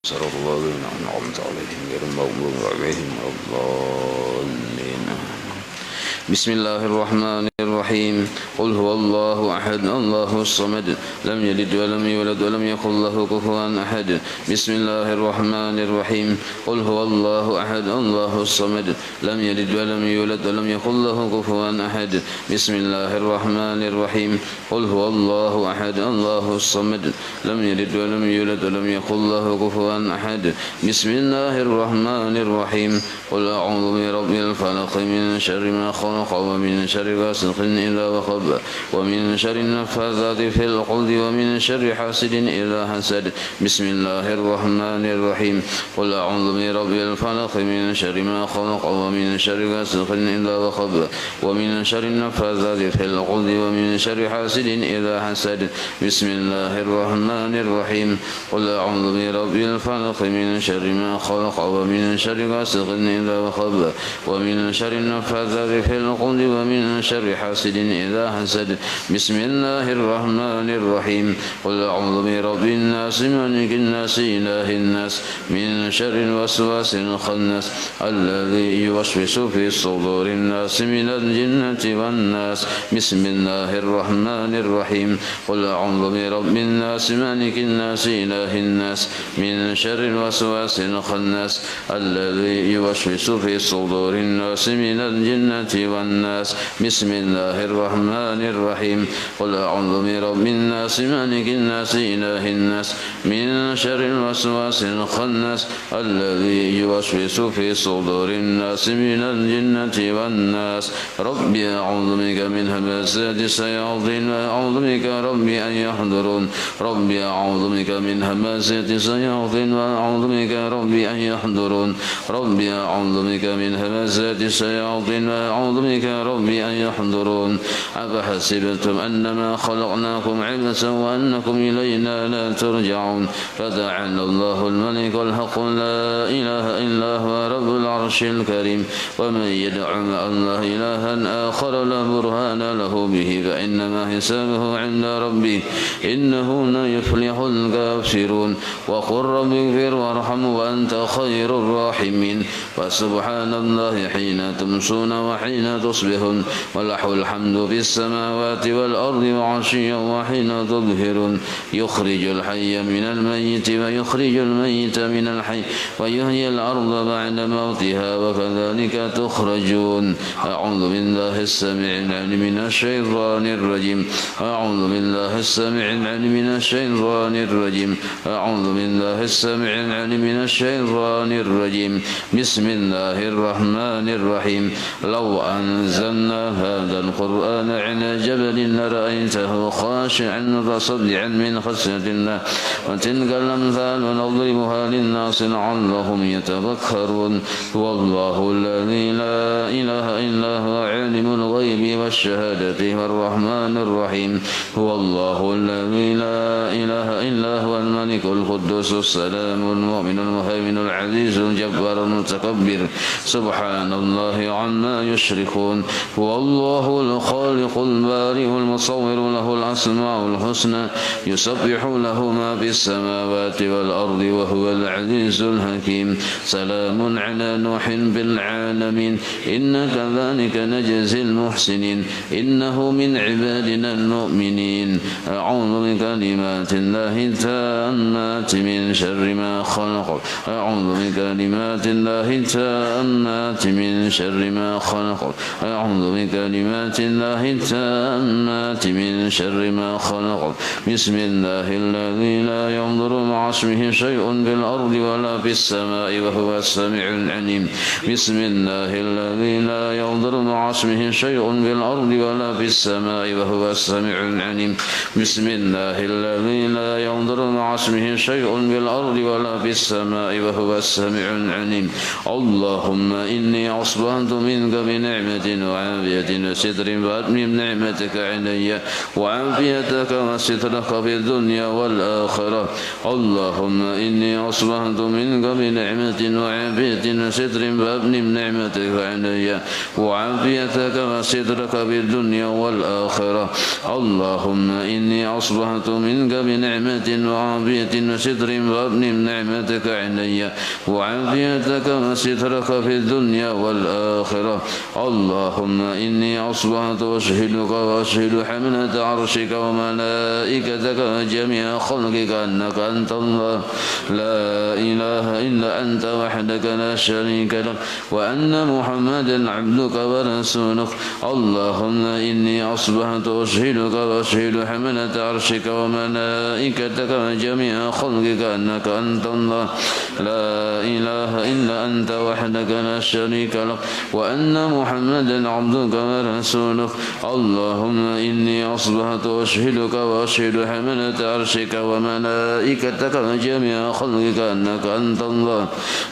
صراط الذين أنعمت عليهم غير المغضوب عليهم ولا الضالين. بسم الله الرحمن الرحيم. قل هو الله أحد الله الصمد لم يلد ولم يولد ولم يكن له كفوا أحد. بسم الله الرحمن الرحيم. قل هو الله أحد الله الصمد لم يلد ولم يولد ولم يكن له كفوا أحد. بسم الله الرحمن الرحيم. قل هو الله أحد الله الصمد لم يلد ولم يولد ولم يكن له كفوا أحد. بسم الله الرحمن الرحيم. قل أعوذ برب الفلق من شر ما خلق ومن شر غاسق إذا وقب ومن شر النفاثات في العقد ومن شر حاسد إذا حسد. بسم الله الرحمن الرحيم. قل أعوذ برب الفلق من شر ما خلق ومن شر غاسق إذا وقب ومن شر النفاثات في العقد ومن شر حاسد إذا حسد. بسم الله الرحمن الرحيم. قل أعوذ برب الفلق من شر ما خلق ومن شر غاسق إذا وقب ومن شر النفاثات في العقد ومن شر حاسد إذا حسد. بسم الله الرحمن الرحيم. قل أعوذ برب الناس ملك الناس إله الناس من شر الوسواس الخناس الذي يوسوس في صدور الناس من الجنة والناس. بسم الله الرحمن الرحيم. قل أعوذ برب الناس ملك الناس إله الناس من شر الوسواس الخناس الذي يوسوس في صدور الناس من الجنة والناس. بسم الله الرحمن الرحيم. قل أعوذ برب الناس ملك الناس إله الناس من شر الوسواس الخناس الذي يوسوس في صدور الناس من الجنة والناس. ربي أعوذ بك من همزات الشياطين وأعوذ بك ربي أن يحضرون. ربي أعوذ بك من همزات الشياطين وأعوذ بك ربي أن يحضرون. ربي أعوذ بك من همزات الشياطين وأعوذ بك ربي أن يحضرون. أفحسبتم أنما خلقناكم عبثا وأنكم إلينا لا ترجعون. فتعالى الله الملك الحق لا إله إلا هو رب العرش الكريم. ومن يدع مع الله إلها آخر لا برهان له به فإنما حسابه عند ربه إنه لا يفلح الكافرون. وقل رب اغفر وارحم وأنت خير الراحمين. فسبحان الله حين تمسون وحين تصبحون وله الحمد في السماوات والأرض وعشيا وحين تظهرون. يخرج الحي من الميت ويخرج الميت من الحي ويحيي الأرض بعد موتها وكذلك تخرجون. أعوذ بالله السميع العليم من الشيطان الرجيم. أعوذ بالله السميع العليم من الشيطان الرجيم. أعوذ بالله السميع العليم من الشيطان الرجيم. بسم الله الرحمن الرحيم. لو أنزلنا هذا القرآن على جبل لرأيته خاشعا متصدعا من خشية الله. وتلك الأمثال نضربها للناس لعلهم يتفكرون. هو الله الذي لا إله إلا هو عالم الغيب والشهادة والرحمن الرحيم. هو الله الذي لا إله إلا هو الملك القدوس السلام المؤمن المهيمن العزيز الجبار المتكبر سبحان الله عما يشركون. هو الله الخالق البارئ المصور له الأسماء الحسنى يسبح له ما في السماوات والأرض وهو العزيز الحكيم. سلام على نوح بالعالمين إن كذلك نجزي المحسنين إنه من عبادنا المؤمنين. أعوذ بكلمات الله التامات من شر ما خلق. أعوذ بكلمات الله التامات من شر ما خلق. أعوذ بكلمات الله التامات من شر ما خلق. بسم الله الذي لا يضر مع اسمه شيء في الأرض ولا في السماء وهو السميع العليم. بسم الله الذي لا يضر مع اسمه شيء في الأرض ولا في السماء وهو السميع العليم. بسم الله الذي لا يضر مع اسمه شيء في الأرض ولا في السماء وهو السميع العليم. اللهم إني أصبحت منك بنعمة وعافية وستر فأتمم نعمتك علي وعافيتك وسترك في الدنيا والآخرة. اللهم إني أصبحت منك بنعمة وعافية وستر فأتمم نعمتك علي وعافيتك وسترك في الدنيا والآخرة. اللهم إني أصبحت منك بنعمة وعافية وعافية وستر وأبنم نعمتك علي وعافيتك وسترك في الدنيا والآخرة. اللهم إني أصبحت أشهدك وأشهد حملة عرشك وملائكتك وجميع خلقك أنك أنت الله لا إله إلا أنت وحدك لا شريك لك وأن محمدا عبدك ورسولك. اللهم إني أصبحت أشهدك وأشهد حملة عرشك وملائكتك وجميع خلقك أنك أنت الله لا إله إلا أنت وحدك لا شريك لك وأن محمدا عبدك ورسولك. اللهم إني أصبحت أشهدك وأشهد حملة عرشك وملائكتك وجميع خلقك أنك أنت الله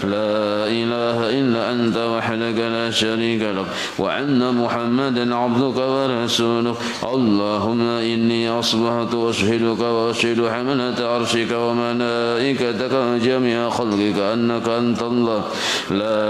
لا إله إلا أنت وحدك لا شريك لك وأن محمدا عبدك ورسولك. اللهم إني أصبحت أشهدك وأشهد حملة عرشك وملائكتك وجميع خلقك أنك أنت الله لا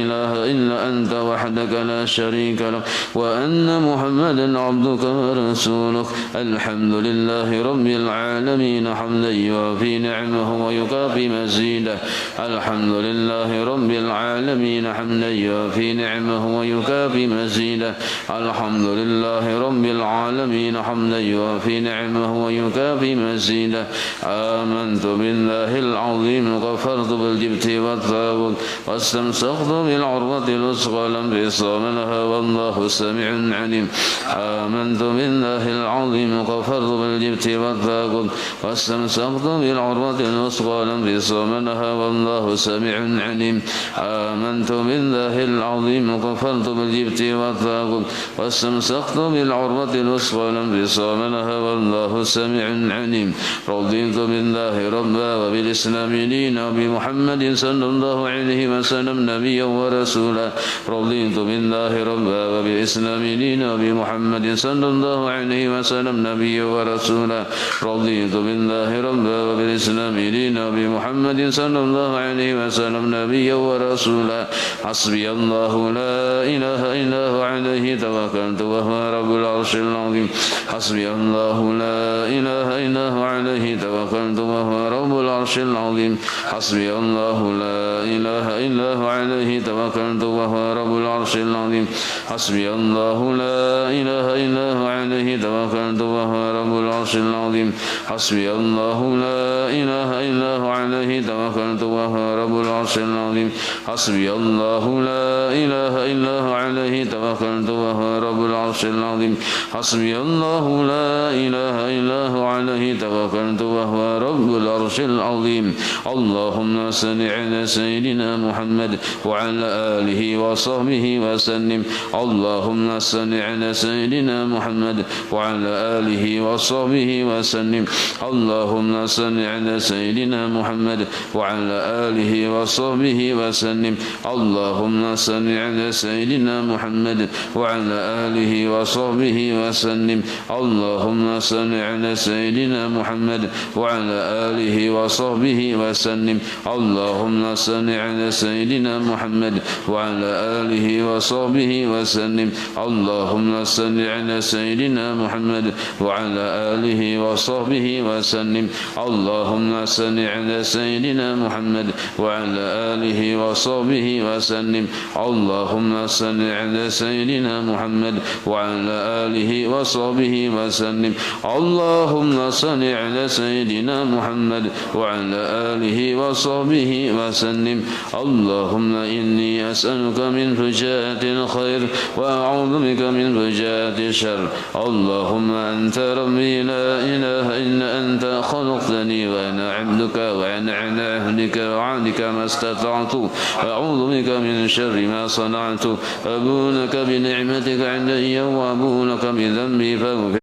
إله إلا أنت وحدك لا شريك لك وأن محمدا عبدك ورسولك. الحمد لله رب العالمين حمدا يوافي نعمه ويكافي مزيده. الحمد لله رب العالمين حمدا يوافي نعمه ويكافي مزيده. الحمد لله رب العالمين حمدا يوافي نعمه ويكافي مزيده. آمنت بالله العظيم كفرت بالجبت والطاغوت واستمسكت بالعروة الوثقى لا انفصام لها والله سميع عليم. آمنت بالله العظيم كفرت بالجبت والطاغوت واستمسكت بالعروة الوثقى لا انفصام لها والله سميع عليم. آمنت بالله العظيم كفرت بالجبت والطاغوت واستمسكت بالعروة الوثقى لا انفصام لها والله سميع عليم. رضيت بالله ربا وبالإسلام دينا وبمحمد صلى الله عليه وسلم نبيا ورسولا. رضيت بالله ربا وبالإسلام دينا وبمحمد صلى الله عليه وسلم نبيا ورسولا. رضيت بالله ربا وبالإسلام دينا وبمحمد صلى الله عليه وسلم نبيا ورسولا. حسبي الله لا إله إلا هو عليه توكلت وهو رب العرش العظيم. حسبي الله لا إله إلا هو عليه توكلت وهو رب العرش العظيم. حسبي الله لا إله إلا هو عليه توكلت وهو رب العرش العظيم. حسبي الله لا إله إلا هو عليه توكلت وهو رب العرش العظيم. حسبي الله لا إله إلا هو عليه توكلت وهو رب العرش العظيم. حسبي الله لا إله إلا هو عليه توكلت وهو رب العرش العظيم. حسبي الله لا إله إلا هو عليه توكلت وهو رب العرش العظيم. اللهم صل على سيدنا محمد وعلى آله وصحبه وسلم. اللهم صل على سيدنا محمد وعلى آله وصحبه وسلم. اللهم صل على سيدنا محمد وعلى آله وصحبه وسلم. اللهم صل على سيدنا محمد وعلى آله وصحبه وسلم. اللهم صل على سيدنا محمد وعلى آله وصحبه وسلم. اللهم صل على سيدنا محمد وعلى آله وصحبه وسلم. اللهم صل على سيدنا محمد وعلى آله وصحبه وسلم. اللهم صل على سيدنا محمد وعلى آله وصحبه وسلم. اللهم صل على سيدنا محمد وعلى آله وصحبه وسلم. اللهم صل على سيدنا محمد وعلى آله وصحبه وسلم. اللهم إني أسألك من فجاءة الخير وأعوذ بك من فجاءة الشر. اللهم أنت ربي لا إله إلا أنت خلقتني وأنا عبدك وأنا على عهدك ووعدك ما استطعت وأعوذ بك من شر ما صنعت. أبو لك بنعمتك علي وأبو لك بذنبي فاغفر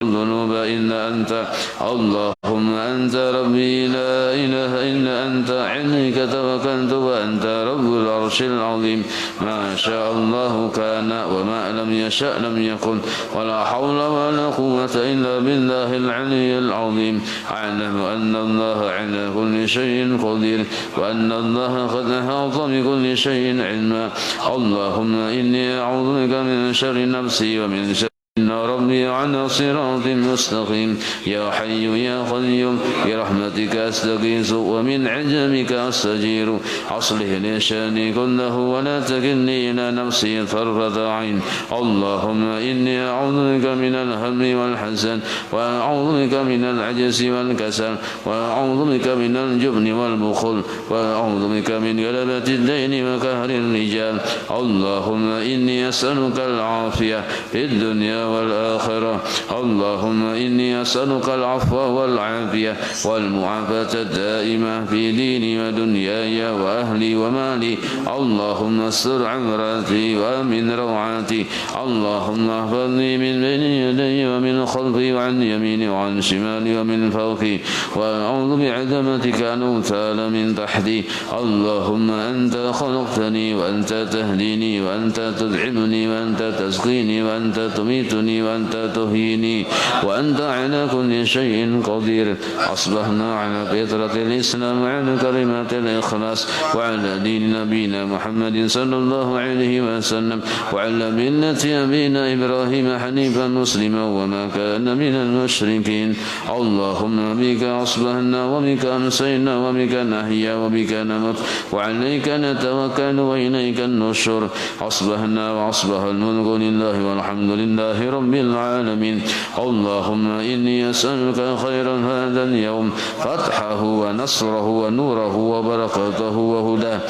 الذنوب إلا أنت. اللهم أنت ربي لا إله إلا أنت عليك توكلت وأنت رب العرش العظيم. ما شاء الله كان وما لم يشأ لم يكن ولا حول ولا قوة إلا بالله العلي العظيم. أعلم أن الله على كل شيء قدير وأن الله قد أحاط بكل شيء علما. اللهم إني أعوذ بك من شر نفسي ومن شر إن ربي على صراط مستقيم يا حي يا قيوم برحمتك أستغيث ومن عجمك أستجير أصلح لي شأني كله ولا تكلني إلى نفسي طرفة عين اللهم إني أعوذ بك من الهم والحزن وأعوذ بك من العجز والكسل وأعوذ بك من الجبن والبخل وأعوذ بك من غلبة الدين وقهر الرجال اللهم إني أسألك العافية في الدنيا والآخرة اللهم إني أسألك العفو والعافية والمعافاة الدائمة في ديني ودنياي وأهلي ومالي اللهم استر عوراتي وأمن روعاتي اللهم احفظني من بين يدي ومن خلفي وعن يميني وعن شمالي ومن فوقي وأعوذ بعظمتك أن أغتال من تحتي اللهم أنت خلقتني وأنت تهديني وأنت تدعمني وأنت تسقيني وأنت تميتني وأنت تحييني وأنت على كل شيء قدير أصبحنا على فطرة الإسلام وعلى كلمات الإخلاص وعلى دين نبينا محمد صلى الله عليه وسلم وعلى ملة أبينا إبراهيم حنيفا مسلما وما كان من المشركين اللهم بك أصبحنا وبك أمسينا وبك نحيا وبك نموت وعليك نتوكل وإليك النشور أصبحنا وأصبح الملك لله والحمد لله رب العالمين اللهم إني أسألك خير هذا اليوم فتحه ونصره ونوره وبركاته وهداه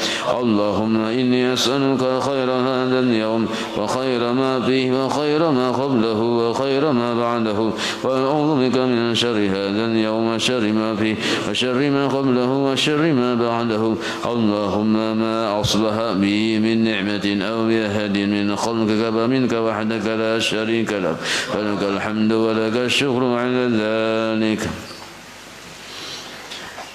اللهم إني أسألك خير هذا اليوم وخير ما فيه وخير ما قبله وخير ما بعده وأعوذ بك من شر هذا اليوم وشر ما فيه وشر ما قبله وشر ما بعده اللهم ما أصبح به من نعمة أو بأحد من خلقك فمنك وحدك لا شريك لك فلك الحمد ولك الشكر على ذلك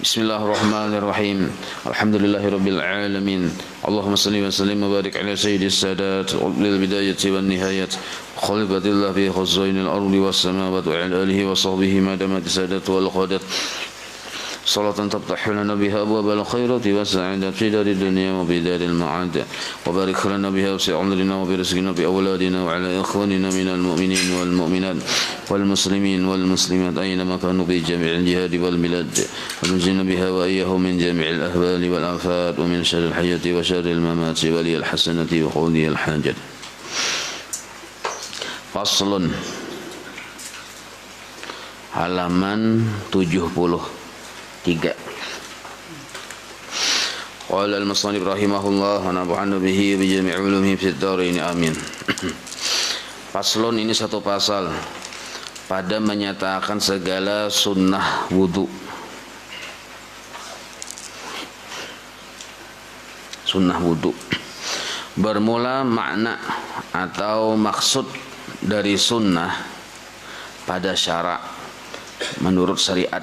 بسم الله الرحمن الرحيم الحمد لله رب العالمين اللهم صل وسلم وبارك على سيد السادات للبداية والنهاية خلقة الله في خزائن الأرض والسماوات وعلى آله وصحبه ما دامت السادات والقادات صلاة تفتح لنا بها أبواب الخيرات والسعادة في دار الدنيا وفي دار المعاد وبارك لنا بها في عمرنا وبرزقنا بأولادنا وعلى إخواننا من المؤمنين والمؤمنات والمسلمين والمسلمات أينما كانوا في جميع الجهاد والبلاد ونجينا بها وإياهم من جميع الأهوال والآفات ومن شر الحياة وشر الممات ولي الحسنة وقضي الحاجة فصل halaman 73 Qala al-musannif rahimahullah wa nafa'ana bihi bi jami' ulumihi fid dharain amin. Faslun ini satu pasal pada menyatakan segala sunnah wudu. Sunnah wudu. Bermula makna atau maksud dari sunnah pada syara' menurut syariat.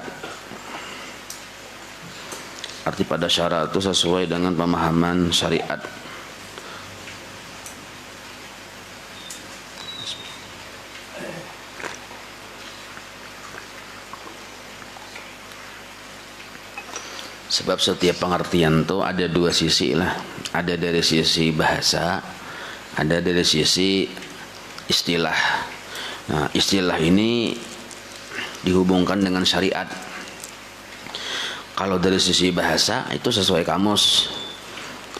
Arti pada syarat itu sesuai dengan pemahaman syariat. Sebab setiap pengertian itu ada dua sisi lah. Ada dari sisi bahasa, ada dari sisi istilah. Nah, istilah ini dihubungkan dengan syariat. Kalau dari sisi bahasa itu sesuai kamus.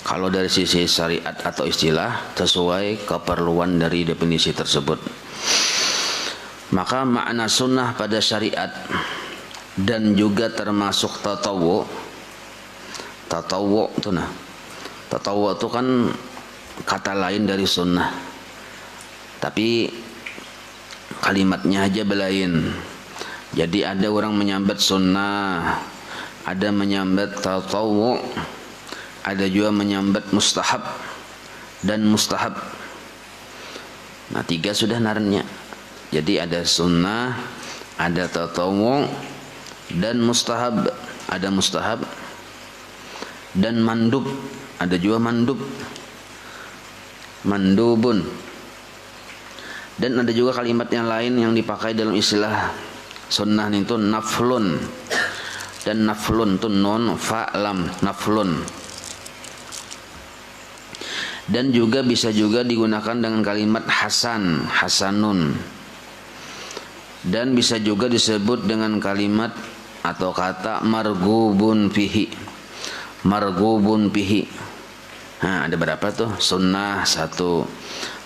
Kalau dari sisi syariat atau istilah sesuai keperluan dari definisi tersebut. Maka makna sunnah pada syariat dan juga termasuk tatawwu. Tatawwu itu nah. Tatawwu itu kan kata lain dari sunnah. Tapi kalimatnya aja belain. Jadi ada orang menyambat sunnah, ada menyambat tatawwu, ada juga menyambat mustahab dan mustahab. Nah, tiga sudah narennya. Jadi ada sunnah, ada tatawwu dan mustahab. Ada mustahab dan mandub. Ada juga mandub, mandubun. Dan ada juga kalimat yang lain yang dipakai dalam istilah sunnah itu naflun. Dan naflun itu nun fa'lam, naflun. Dan juga bisa juga digunakan dengan kalimat hasan, hasanun. dan bisa juga disebut dengan kalimat atau kata marghubun fihi. Marghubun fihi. Nah, ada berapa tuh? Sunnah 1,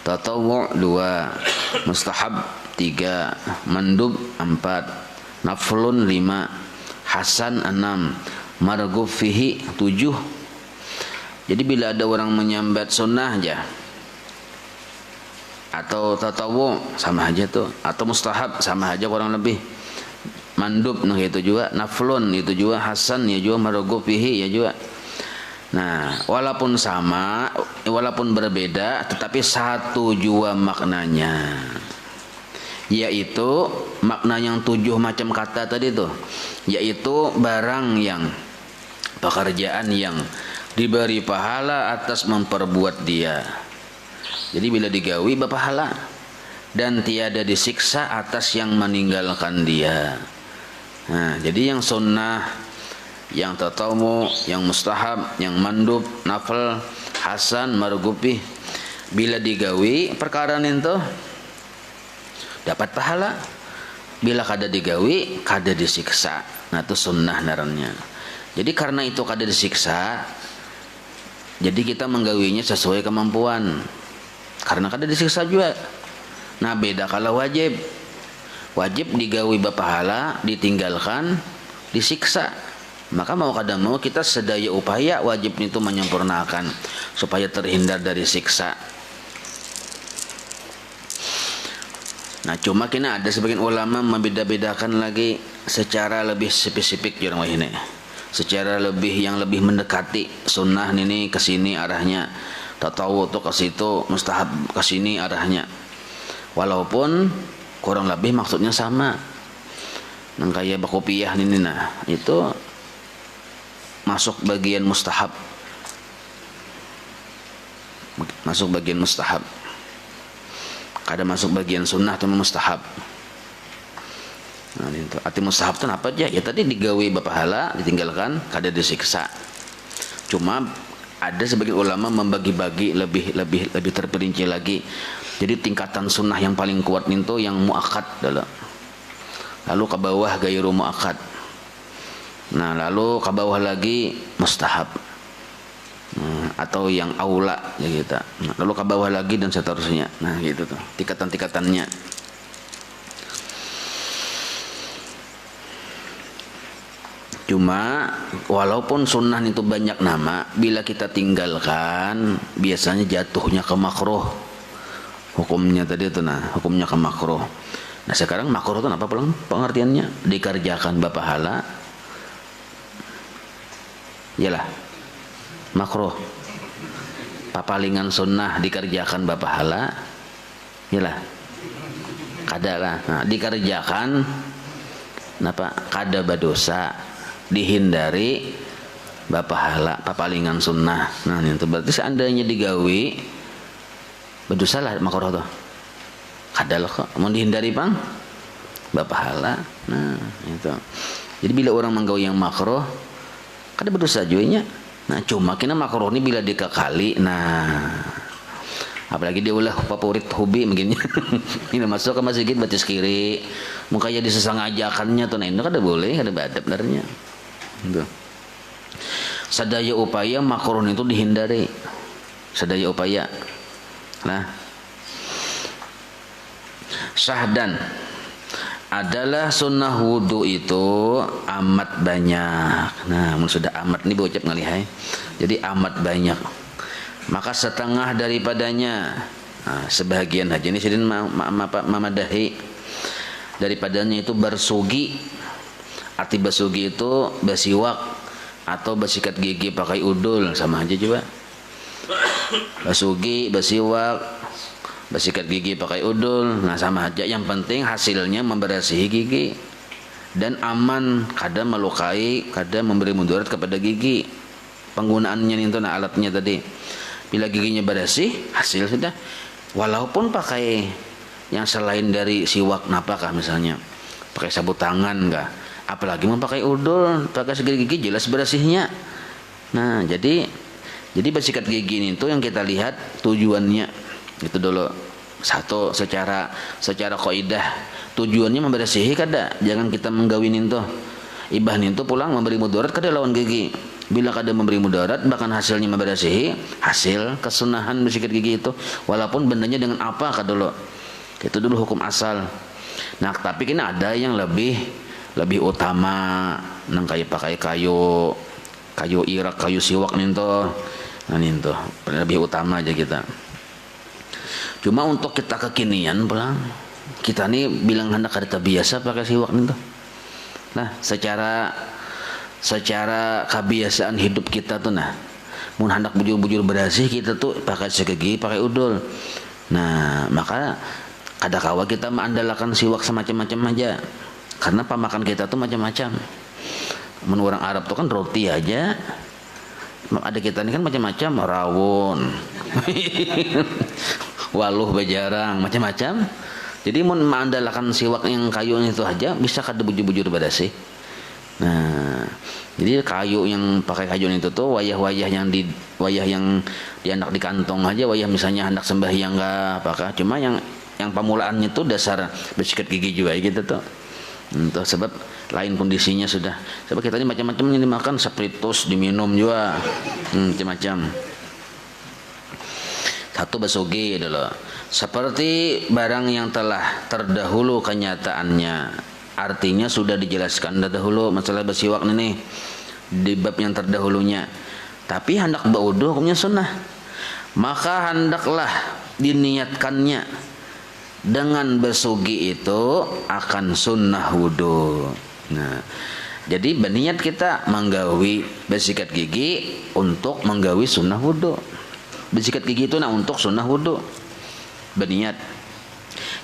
tatawwu' 2, mustahab 3, mandub 4, naflun 5, hasan 6, marghub fihi 7. Jadi bila ada orang menyambat sunnah aja atau tatawwu sama aja tuh, atau mustahab sama aja kurang lebih, mandub nah itu juga, naflun itu juga, hasan ya juga, marghub fihi ya juga. Nah, walaupun sama, walaupun berbeda, tetapi satu jua maknanya, yaitu makna yang 7 macam kata tadi tuh, yaitu barang yang, pekerjaan yang diberi pahala atas memperbuat dia. Jadi bila digawi berpahala, dan tiada disiksa atas yang meninggalkan dia. Nah, jadi yang sunnah, yang tatawwu, yang mustahab, yang mandub, nafal, hasan, marghubih, bila digawi perkara itu dapat pahala. Bila kada digawi kada disiksa. Nah itu sunnah narannya. Jadi karena itu kada disiksa, jadi kita menggawinya sesuai kemampuan, karena kada disiksa juga. Nah beda kalau wajib. Wajib digawi berpahala, ditinggalkan disiksa. Maka mau kada mau kita sedaya upaya wajib itu menyempurnakan supaya terhindar dari siksa. Nah cuma kena ada sebagian ulama membeda-bedakan lagi secara lebih spesifik orang ini, secara lebih yang lebih mendekati. Sunnah ini ke sini arahnya, tatawwu tuh ke situ, mustahab ke sini arahnya. Walaupun kurang lebih maksudnya sama. Nang kayak bakopiyah ini, nah itu masuk bagian mustahab, masuk bagian mustahab, kada masuk bagian sunnah atau mustahab. Nah itu arti mustahab itu apa aja? Ya tadi digawi berpahala, ditinggalkan kada disiksa. Cuma ada sebagian ulama membagi-bagi lebih terperinci lagi. Jadi tingkatan sunnah yang paling kuat itu yang muakkad adalah, lalu ke bawah gairu muakkad. Nah lalu ke bawah lagi mustahab, atau yang aula ya gitu. Nah, lalu ke bawah lagi dan seterusnya. Nah gitu tuh tingkatan-tingkatannya. Cuma walaupun sunnah itu banyak nama, bila kita tinggalkan biasanya jatuhnya ke makruh. Hukumnya tadi itu, nah hukumnya ke makruh. Nah sekarang makruh itu apa pengertiannya? Dikerjakan berpahala. Iyalah makruh. Papalingan sunnah dikerjakan berpahala. Iyalah kada lah. Nah, dikerjakan napa kada berdosa, dihindari berpahala, papalingan sunnah. Nah itu berarti seandainya digawi berdosa lah makruh tuh. Kada lah kok mau dihindari bang berpahala. Nah itu. Jadi bila orang menggawi yang makruh kada berdosa juga. Nah cuma kena makruh ini bila dikekali. Nah apalagi dia ulah favorit hobi begini. Ini masuk ke masjid batis kiri, mukanya disesengajakannya tuh. Nah itu kada boleh, kada badab benernya. Gitu. Sadaya upaya makruh itu dihindari. Sadaya upaya. Nah syahdan adalah sunnah wudu itu amat banyak. Nah, sudah amat ini bocap ngalihai. Jadi amat banyak. Maka setengah daripadanya, nah, sebagian haji ini sedin mamadahi daripadanya itu bersugi. Arti bersugi itu bersiwak atau bersikat gigi pakai udul, sama aja juga. Bersugi, bersiwak, bersikat gigi pakai udul, nah sama aja. Yang penting hasilnya membersihi gigi dan aman, kada melukai, kada memberi mudarat kepada gigi. Penggunaannya itu nah alatnya tadi. Bila giginya bersih, hasil sudah. Walaupun pakai yang selain dari siwak, napakah misalnya pakai sabut tangan enggak, apalagi mau pakai udul, pakai sikat gigi jelas bersihnya. Nah jadi bersikat gigi itu yang kita lihat tujuannya. Itu dulu satu, secara kaidah tujuannya membersihi kada, jangan kita menggawinin tuh ibah nin tuh pulang memberi mudarat kada lawan gigi. Bila kada memberi mudarat bahkan hasilnya membersihi, hasil kesunahan bersikat gigi itu walaupun bendanya dengan apa kada lo. Itu dulu hukum asal. Nah tapi kini ada yang lebih utama nang pakai kayu irak, kayu siwak nin tuh. Nah nin tuh lebih utama aja kita. Cuma untuk kita kekinian pulang kita nih bilang hendak kada biasa pakai siwak nih tuh. Nah, secara kebiasaan hidup kita tuh nah, mun hendak bujur-bujur bersih kita tuh pakai sikat gigi, pakai udul. Nah, maka kada kawa kita mengandalkan siwak semacam-macam aja. Karena pemakan kita tuh macam-macam. Mun orang Arab tuh kan roti aja. Ada kita ini kan macam-macam, rawon. Waluh bajarang, macam-macam. Jadi mau mengandalkan siwak yang kayu itu aja bisa kada bujur-bujur bersih. Nah, jadi kayu yang pakai kayu itu tuh wayah-wayah yang hendak di kantong aja, wayah misalnya hendak sembahyang enggak apakah. Cuma yang pemulaannya tuh dasar bersikat gigi juga gitu tuh. Untuk sebab lain kondisinya sudah. Sebab kita ini macam-macam yang dimakan, spiritus diminum juga. Macam-macam. Satu basugi dulu. Seperti barang yang telah terdahulu kenyataannya, artinya sudah dijelaskan dahulu masalah bersiwak ini di bab yang terdahulunya. Tapi hendak berwudu hukumnya sunnah, maka hendaklah diniatkannya dengan bersugi itu akan sunnah wudu. Nah, jadi berniat kita menggawi bersikat gigi untuk menggawi sunnah wudu. Bersikat gigi itu nah untuk sunnah wudu. Berniat.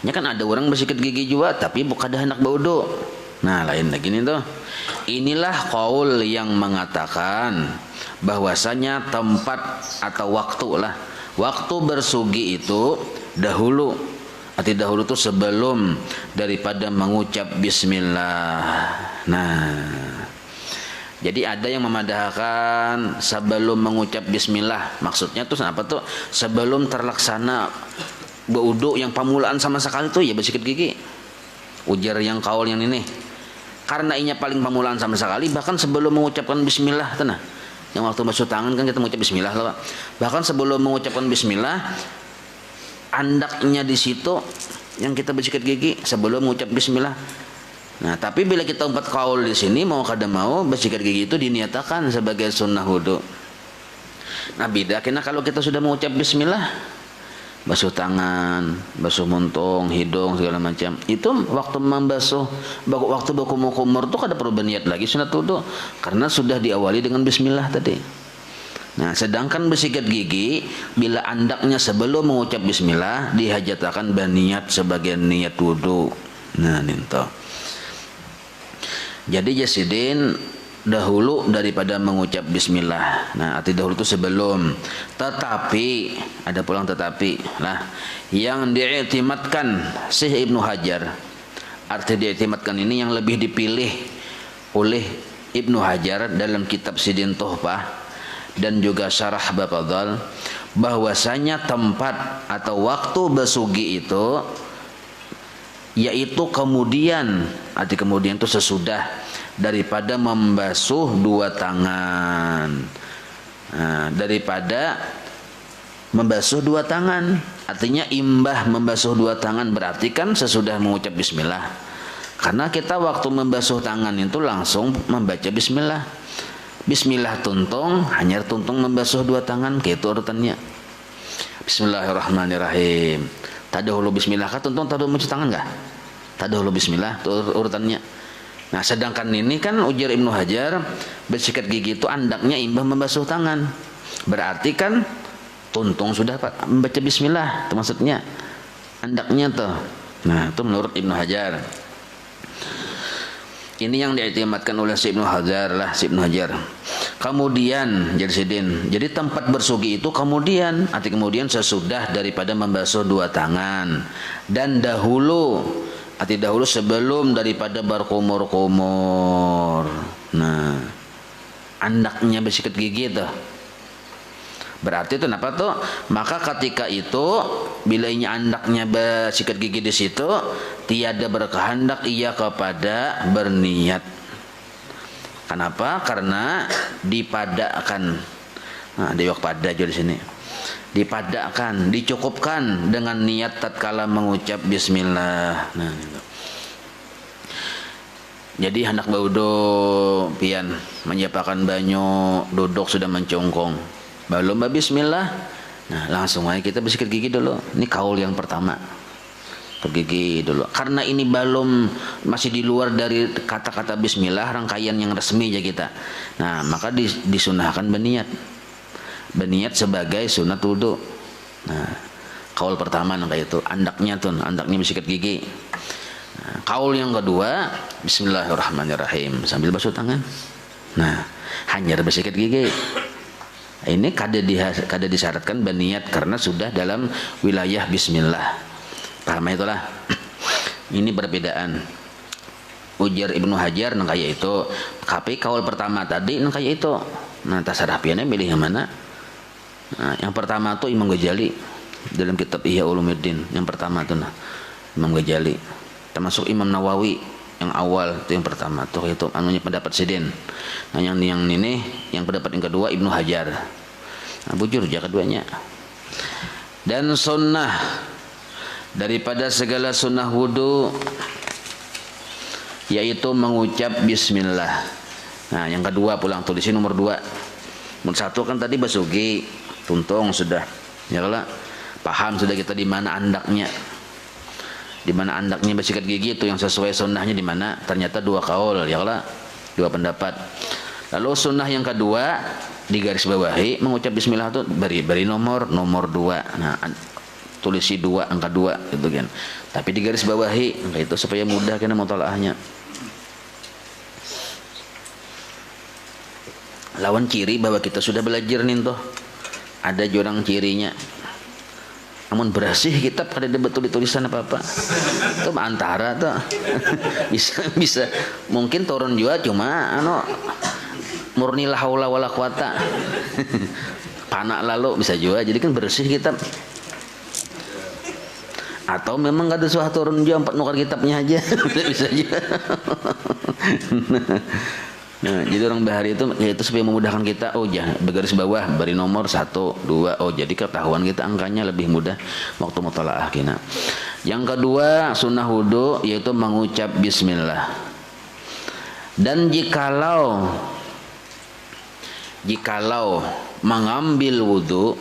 Ya kan ada orang bersikat gigi juga tapi bukan ada hendak berwudu. Nah, lain lagi nih tuh. Inilah qaul yang mengatakan bahwasanya tempat atau waktu lah. Waktu bersugi itu dahulu. Arti dahulu itu sebelum daripada mengucap bismillah. Nah, jadi ada yang memadahkan sebelum mengucap bismillah. Maksudnya tuh apa tuh? Sebelum terlaksana berwudu yang pamulaan sama sekali tuh ya bersikat gigi. Ujar yang kaul yang ini. Karena inya paling pamulaan sama sekali bahkan sebelum mengucapkan bismillah tuh nah. Yang waktu basuh tangan kan kita mengucap bismillah lah, Pak. Bahkan sebelum mengucapkan bismillah andaknya di situ yang kita bersikat gigi sebelum mengucap bismillah. Nah, tapi bila kita umpat kaul di sini mau kada mau bersikat gigi itu diniatakan sebagai sunnah wudu. Nah, beda kena kalau kita sudah mengucap bismillah basuh tangan, basuh muntung, hidung segala macam. Itu waktu membasuh, waktu berkumur-kumur tuh kada perlu berniat lagi sunat wudu karena sudah diawali dengan bismillah tadi. Nah, sedangkan bersikat gigi bila andaknya sebelum mengucap bismillah dihajatakan berniat sebagai niat wudu. Nah, ninto. Jadi jasidin dahulu daripada mengucap bismillah. Nah, arti dahulu itu sebelum. Tetapi ada pulang tetapi lah yang diiktimatkan Syekh Ibnu Hajar. Arti diiktimatkan ini yang lebih dipilih oleh Ibnu Hajar dalam kitab Sidin Tuhfah dan juga Syarah Bafadhal bahwasanya tempat atau waktu bersugi itu yaitu kemudian, arti kemudian itu sesudah daripada membasuh dua tangan. Nah, daripada membasuh dua tangan, artinya imbah membasuh dua tangan berarti kan sesudah mengucap bismillah. Karena kita waktu membasuh tangan itu langsung membaca bismillah. Bismillah tuntung, hanya tuntung membasuh dua tangan, gitu urutannya. Bismillahirrahmanirrahim. Tadahulu bismillah kah tuntung tadahulu mencuci tangan enggak? Tadahulu bismillah itu urutannya. Nah, sedangkan ini kan ujar Ibnu Hajar bersikat gigi itu andaknya imbah membasuh tangan. Berarti kan tuntung sudah Pak membaca bismillah, itu maksudnya. Andaknya tuh. Nah, itu menurut Ibnu Hajar. Ini yang diiktimatkan oleh si Ibnu Hajar lah, si Ibnu Hajar. Kemudian jadi tempat bersugi itu kemudian, arti kemudian sesudah daripada membasuh dua tangan dan dahulu, arti dahulu sebelum daripada berkumur-kumur. Nah, andaknya bersikat gigi itu Berarti itu kenapa tuh? Maka ketika itu bila ini andaknya bersikat gigi di situ, tiada berkehendak ia kepada berniat. Kenapa? Karena dipadakkan. Nah, diwak pada juga di sini. Dipadakkan, dicukupkan dengan niat tatkala mengucap bismillah. Nah, gitu. Jadi hendak baudo pian menyiapkan banyu, duduk sudah mencongkong. Belum bismillah. Nah, langsung aja kita bersikat gigi dulu. Ini kaul yang pertama. Gigi dulu. Karena ini belum, masih di luar dari kata-kata bismillah, rangkaian yang resmi aja kita. Nah, maka disunahkan berniat. Berniat sebagai sunat wudu. Nah, kaul pertama kayak itu, andaknya bersikat gigi. Nah, kaul yang kedua, bismillahirrahmanirrahim sambil basuh tangan. Nah, hanya bersikat gigi. Ini kada disyaratkan berniat karena sudah dalam wilayah bismillah. Paham itulah. Ini perbedaan. Ujar Ibnu Hajar kayak itu. Tapi kaul pertama tadi kayak itu. Nah, tasarrafiannya pilih yang mana? Nah, yang pertama tuh Imam Ghazali dalam kitab Ihya Ulumuddin. Yang pertama tuh Imam Ghazali. Termasuk Imam Nawawi yang awal itu yang pertama tuh itu anunya pendapat Sidin. Nah, yang ini yang pendapat yang kedua Ibnu Hajar. Nah, bujur aja keduanya. Dan sunnah daripada segala sunnah wudu yaitu mengucap bismillah. Nah, yang kedua pulang tulisin nomor 2. Nomor 1 kan tadi basugi, tuntung sudah. Ya lah, paham sudah kita di mana andaknya. Di mana andaknya bersikat gigi itu yang sesuai sunnahnya di mana? Ternyata 2 kaul, ya lah, 2 pendapat. Lalu sunnah yang kedua di garis bawahi mengucap bismillah itu beri nomor 2. Nah, tulisi 2 angka 2 gitu kan. Tapi di garis bawahi itu supaya mudah kena mutalaahnya. Lawan ciri bahwa kita sudah belajar nih toh. Ada jurang cirinya. Namun bersih kitab kada ada betul tulisan apa-apa. Itu antara tuh. bisa mungkin turun juga cuma murni la haula wala quwata. Panak lalu bisa juga. Jadi kan bersih kitab. Atau memang gak ada suatu turun juga 4 nukar kitabnya aja. Bisa juga. Nah, jadi orang bahari itu yaitu supaya memudahkan kita. Oh ya, bergaris bawah beri nomor 1, 2. Oh, jadi ketahuan kita angkanya lebih mudah waktu mutalaah kita. Yang kedua sunnah wudu yaitu mengucap bismillah. Dan jikalau mengambil wudu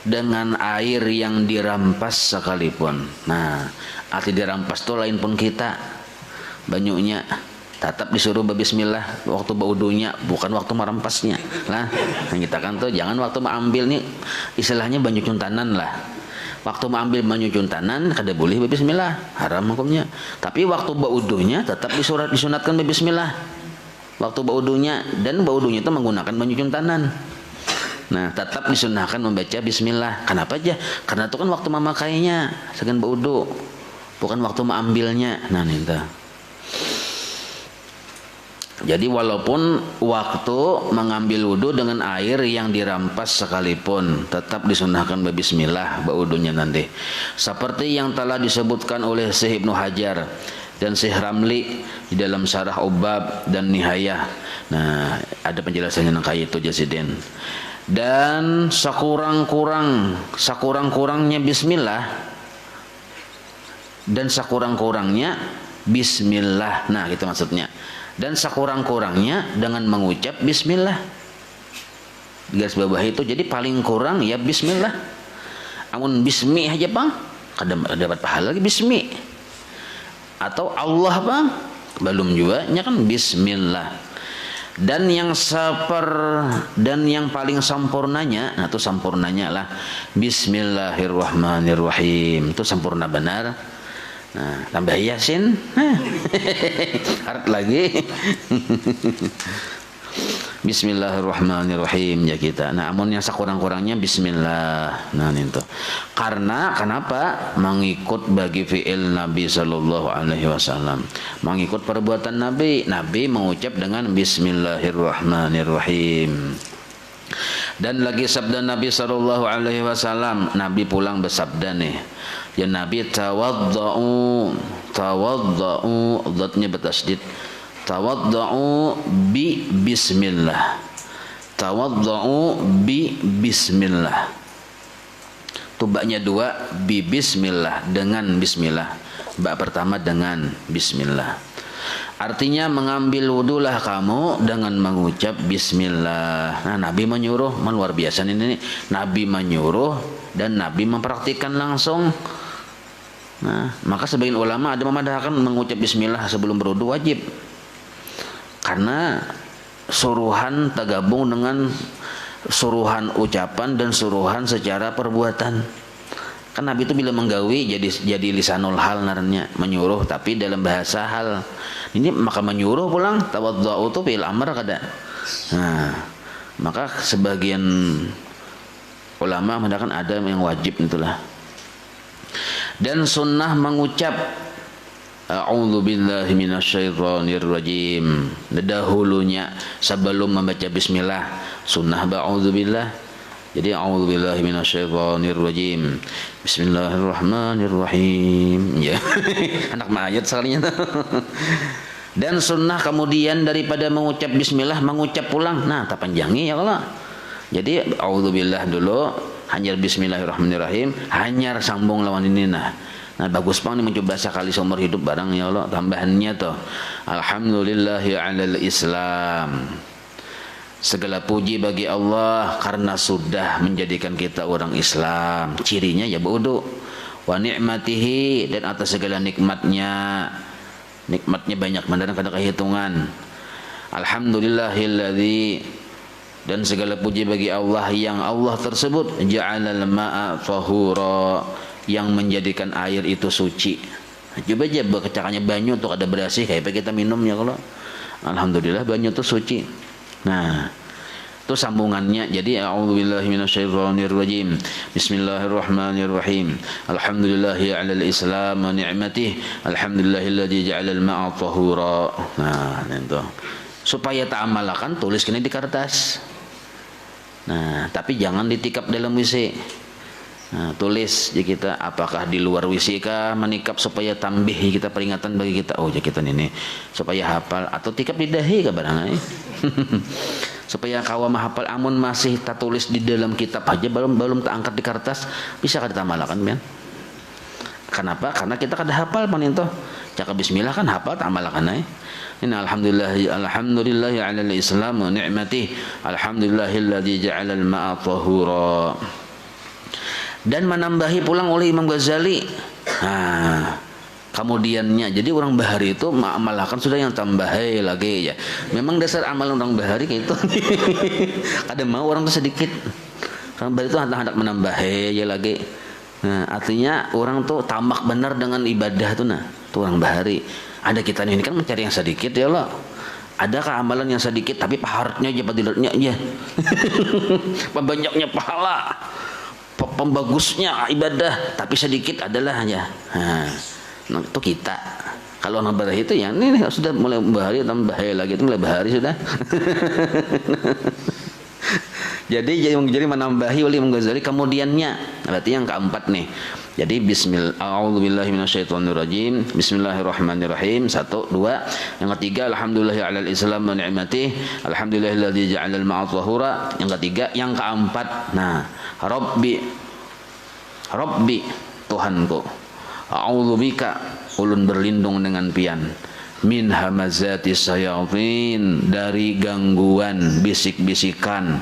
dengan air yang dirampas sekalipun. Nah, arti dirampas itu lain pun kita banyunya tetap disuruh berbismillah waktu baudunya, bukan waktu merampasnya. Nah, kita kan tuh jangan waktu mengambil nih istilahnya banyu cuntanan lah. Waktu mengambil banyu cuntanan kada boleh berbismillah, haram hukumnya. Tapi waktu baudunya tetap disunatkan berbismillah. Waktu baudunya, dan baudunya itu menggunakan banyu cuntanan. Nah, tetap disunahkan membaca bismillah. Kenapa aja? Karena itu kan waktu memakainya, segan baudu, bukan waktu mengambilnya. Nah, itu. Jadi walaupun waktu mengambil wudu dengan air yang dirampas sekalipun tetap disunahkan berbismillah wudunya nanti. Seperti yang telah disebutkan oleh Syekh Ibnu Hajar dan Syekh Ramli di dalam Syarah Ubab dan Nihayah. Nah, ada penjelasannya kayak itu Jasidin. Dan sekurang-kurangnya bismillah dan sekurang-kurangnya bismillah. Nah, gitu maksudnya. Dan sekurang-kurangnya dengan mengucap bismillah. Garis bawah itu jadi paling kurang ya bismillah. Amun bismi aja bang, kada dapat pahala lagi bismi. Atau Allah bang, belum juga nya kan bismillah. Dan yang paling sempurnanya, nah itu sempurnanya lah bismillahirrahmanirrahim. Itu sempurna benar. Nah, tambah Yasin. Harap lagi. Bismillahirrahmanirrahim ya kita. Nah, amun yang sekurang-kurangnya bismillah. Nah, itu. Karena kenapa? Mengikut bagi fi'il Nabi sallallahu alaihi wasallam. Mengikut perbuatan Nabi. Nabi mengucap dengan bismillahirrahmanirrahim. Dan lagi sabda Nabi sallallahu alaihi wasallam, Nabi pulang bersabda nih, ya Nabi, tawaddau, dhatnya bertasydid, tawaddau bi bismillah, tawaddau bi bismillah. Tubaknya dua, bi bismillah, dengan bismillah. Bak pertama dengan bismillah. Artinya mengambil wudulah kamu dengan mengucap bismillah. Nah, Nabi menyuruh, luar biasa ini. Nabi menyuruh dan Nabi mempraktikkan langsung. Nah, maka sebagian ulama ada memadahkan mengucap bismillah sebelum berwudu wajib. Karena suruhan tergabung dengan suruhan ucapan dan suruhan secara perbuatan. Kan Nabi itu bila menggawi jadi lisanul hal naranya, menyuruh tapi dalam bahasa hal. Ini maka menyuruh pulang tawaddu itu fi'il amr kada. Nah, maka sebagian ulama mengatakan ada yang wajib itulah. Dan sunnah mengucap a'udzu billahi minasyaitonir rajim. Dahulunya sebelum membaca bismillah sunnah ba'udzu billah. Jadi a'udzubillahi minasyaitonir rajim. Bismillahirrahmanirrahim. Ya. Anak mayat sekalinya. Dan sunnah kemudian daripada mengucap bismillah mengucap pulang. Nah, tak panjangi ya Allah. Jadi a'udzubillah dulu, hanyar bismillahirrahmanirrahim, hanyar sambung lawan ini nah. Nah, bagus banget nih mencoba sekali seumur hidup barang ya Allah. Tambahannya tuh alhamdulillahi 'alal Islam. Segala puji bagi Allah karena sudah menjadikan kita orang Islam. Cirinya ya berwudu. Wa ni'matihi, dan atas segala nikmatnya. Nikmatnya banyak benar kada kehitungan. Alhamdulillahilladzi, dan segala puji bagi Allah yang Allah tersebut ja'alal ma'a tahura, yang menjadikan air itu suci. Coba aja kecakannya banyu untuk ada bersih kayak kita minum ya kalau. Alhamdulillah banyu itu suci. Nah, itu sambungannya. Jadi a'udzubillahi minasyaitonir rajim. Bismillahirrahmanirrahim. Alhamdulillahi 'alal Islam wa ni'matihi. Alhamdulillahilladzi ja'alal ma'a tahura. Nah, itu. Supaya tak amalkan tulis kena di kertas. Nah, tapi jangan ditikap dalam WC. Nah, tulis di kita apakah di luar WC kah menikap supaya tambih kita peringatan bagi kita. Oh, ya kita ini supaya hafal, atau tikap di dahi kah barang supaya kawa mahafal. Amun masih tak tulis di dalam kitab aja belum tak angkat di kertas, bisa kada tamalakan men. Kenapa? Karena kita kada hafal pan itu. Cakap bismillah kan hafal tak amalakan Ini alhamdulillahi 'alal Islam wa ni'matihi. Alhamdulillahilladzi ja'alal ma'a tahura. Dan menambahi pulang oleh Imam Ghazali. Nah, kemudiannya jadi orang bahari itu mengamalkan sudah yang tambahi lagi ya. Memang dasar amalan orang bahari kayak itu. Ada mau orang itu sedikit. Orang bahari itu hendak menambahi ya lagi. Nah, artinya orang tuh tamak benar dengan ibadah tuh nah. Tuh orang bahari. Ada kita ini kan mencari yang sedikit ya Allah. Adakah amalan yang sedikit tapi paharnya aja padilatnya aja. Pembanyaknya pahala. Pembagusnya ibadah tapi sedikit adalah hanya nah, itu kita. Kalau orang bahari itu ya ini sudah mulai bahari tambah lagi itu mulai bahari sudah. jadi menambahi oleh Imam Ghazali kemudiannya. Berarti yang keempat nih. Jadi a'udzubillahiminasyaitonirrajim. Bismillahirrahmanirrahim. 1, 2. Yang ketiga alhamdulillahi 'alal Islam wa ni'matihi. Alhamdulillahilladzi ja'alal ma'a tahura. Yang ketiga, yang keempat. Nah, Rabbi Tuhanku. A'udzubika, ulun berlindung dengan pian. Min hamazati syayatin, dari gangguan bisik-bisikan,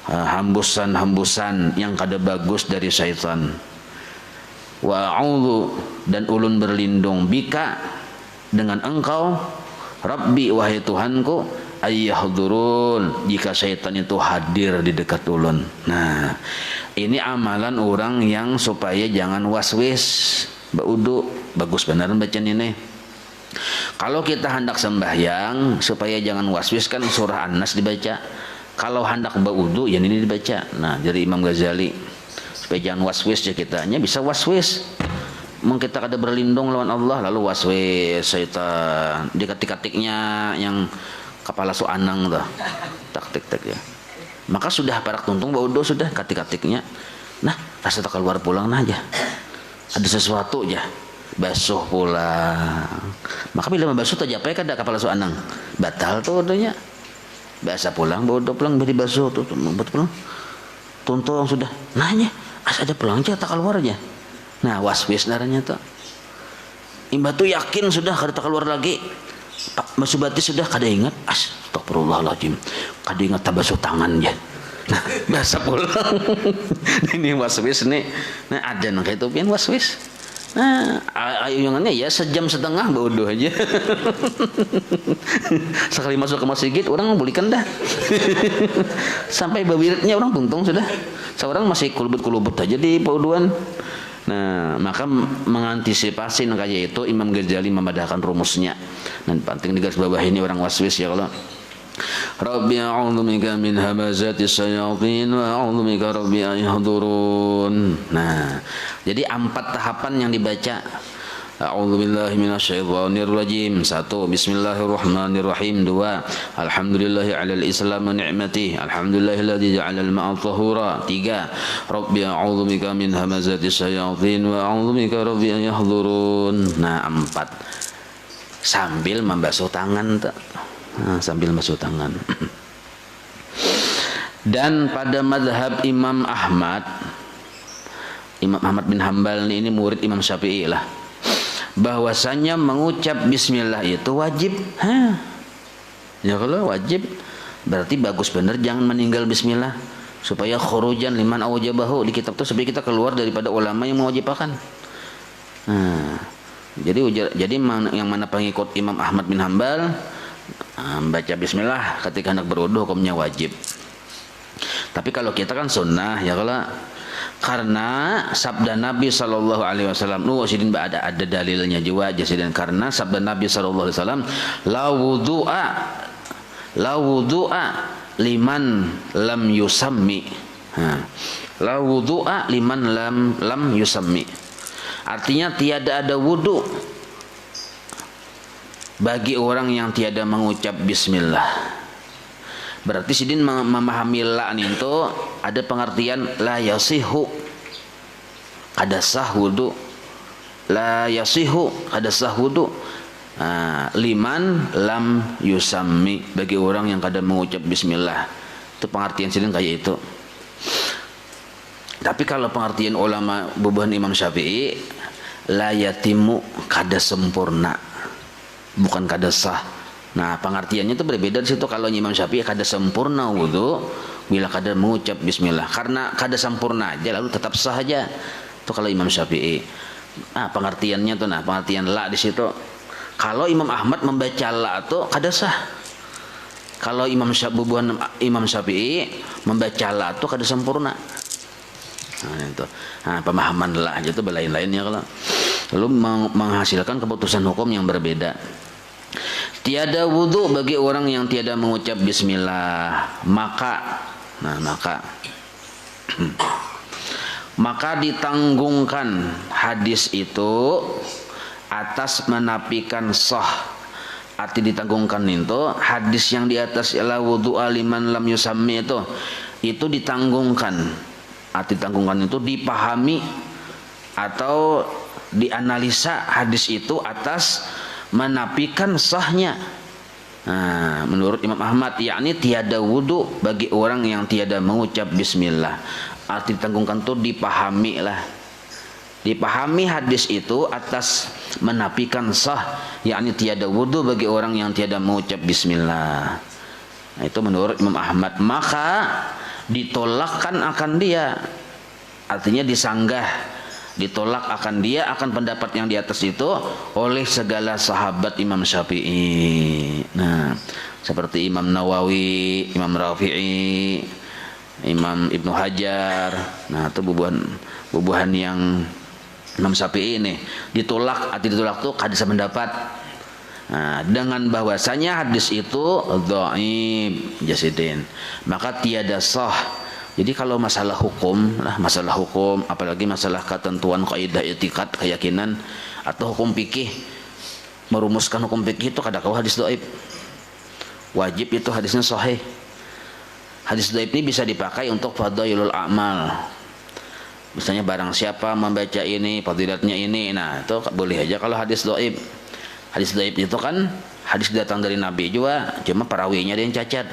hembusan-hembusan yang kada bagus dari syaitan. Wa a'udzu, dan ulun berlindung bika, dengan engkau, Rabbi, wahai Tuhanku, ayyahdurun, jika syaitan itu hadir di dekat ulun. Nah, ini amalan orang yang supaya jangan waswis baudu. Bagus benar bacaan ini. Kalau kita hendak sembahyang supaya jangan waswis kan surah An-Nas dibaca. Kalau hendak baudu ya ini dibaca. Nah, dari Imam Ghazali supaya jangan waswis ya kitanya bisa waswis. Mungkin kita kada berlindung lawan Allah lalu waswis syaitan. Diketik-ketiknya yang kepala su anang tuh. Tak tik-tik ya. Maka sudah parak tuntung baudo sudah katik-katiknya. Nah, rasa tak keluar pulang nah aja. Ada sesuatu aja. Basuh pulang. Maka bila membasuh tak japai kada kapal su anang. Batal tuh odonya. Biasa pulang baudo pulang beri basuh tuh pulang. Tuntung sudah. Nanya, asa ada pulang aja tak keluar aja. Nah, waswis darahnya tuh. Imba tuh yakin sudah kada tak keluar lagi. Pak basuh batis sudah kada ingat. Astagfirullahaladzim. Kada ingat tak basuh tangan aja. Nah, biasa pulang. Ini waswis nih. Nah, ada nang kayak itu pian waswis. Nah, ayungannya ya sejam setengah bodoh aja. Sekali masuk ke masjid orang belikan dah. Sampai babiritnya orang tuntung sudah. Seorang masih kulubut-kulubut aja di pauduan. Nah, maka mengantisipasi kayak itu Imam Ghazali memadakan rumusnya. Dan penting digaris bawah ini orang waswis ya kalau Rabbi a'udzu bika min hamazatis syayatin wa a'udzu bika rabbi an yahdurun. Nah, jadi 4 tahapan yang dibaca. A'udzu billahi minasyaitonir rajim. 1. Bismillahirrahmanirrahim. 2. Alhamdulillahi 'alal islam wa ni'matihi. Alhamdulillahilladzi ja'alal ma'a tahura. 3. Rabbi a'udzu bika min hamazatis syayatin wa a'udzu bika rabbi an yahdurun. Nah, 4. Sambil membasuh tangan tuh. Nah, sambil basuh tangan. Dan pada madhab Imam Ahmad bin Hambal ini murid Imam Syafi'i lah, bahwasanya mengucap bismillah itu wajib. Ya kalau wajib berarti bagus bener jangan meninggal bismillah, supaya khurujan liman awjabahu di kitab itu, supaya kita keluar daripada ulama yang mewajibkan. Nah, jadi yang mana pengikut Imam Ahmad bin Hambal baca bismillah ketika hendak berwudu hukumnya wajib. Tapi kalau kita kan sunnah ya kalau, karena sabda Nabi sallallahu alaihi wasallam sidin ada dalilnya juga jasidin, karena sabda Nabi sallallahu alaihi wasallam la wudu'a liman lam yusammi. La wudu'a liman lam yusammi. Artinya tiada ada wudu bagi orang yang tiada mengucap bismillah. Berarti sidin memahami la itu ada pengertian la yasihu, ada sah wudu. La yasihu, ada sah wudu. Liman lam yusammi, bagi orang yang kada mengucap bismillah. Itu pengertian sidin kayak itu. Tapi kalau pengertian ulama bubuhan Imam Syafi'i, la yatimu, kada sempurna, bukan kada sah. Nah, pengertiannya itu berbeda di situ. Kalau Imam Syafi'i kada sempurna wudu bila kada mengucap bismillah. Karena kada sempurna aja lalu tetap sah aja. Itu kalau Imam Syafi'i. Nah, pengertiannya tuh pengertian la di situ. Kalau Imam Ahmad membaca la itu kada sah. Kalau Imam Syafi'i membaca la itu kada sempurna. Nah, itu. Nah, pemahaman la aja itu lain-lainnya kalau. Lalu menghasilkan keputusan hukum yang berbeda. Tiada wudu bagi orang yang tiada mengucap bismillah, maka ditanggungkan hadis itu atas menafikan sah. Arti ditanggungkan itu hadis yang di atas la wudu liman lam yusammi itu ditanggungkan. Arti tanggungkan itu dipahami atau dianalisa hadis itu atas menafikan sahnya. Nah, menurut Imam Ahmad yakni tiada wudu bagi orang yang tiada mengucap bismillah. Arti ditanggungkan itu dipahami lah. Dipahami hadis itu atas menafikan sah, yakni tiada wudu bagi orang yang tiada mengucap bismillah. Nah, itu menurut Imam Ahmad. Maka ditolakkan akan dia, artinya disanggah, ditolak akan dia, akan pendapat yang di atas itu oleh segala sahabat Imam Syafi'i. Nah, seperti Imam Nawawi, Imam Rafi'i, Imam Ibnu Hajar. Nah, itu bubuhan yang Imam Syafi'i ini ditolak. Arti ditolak itu kada sependapat. Nah, dengan bahwasanya hadis itu dhaif jasidin, maka tiada sah. Jadi kalau masalah hukum, apalagi masalah ketentuan kaidah etikad, keyakinan atau hukum fikih, merumuskan hukum fikih itu kada kau hadis dhaif. Wajib itu hadisnya sahih. Hadis dhaif ini bisa dipakai untuk fadailul a'mal. Misalnya barang siapa membaca ini, fadilatnya ini, nah itu boleh aja kalau hadis dhaif. Hadis dhaif itu kan hadis datang dari Nabi juga, cuma perawinya ada yang cacat.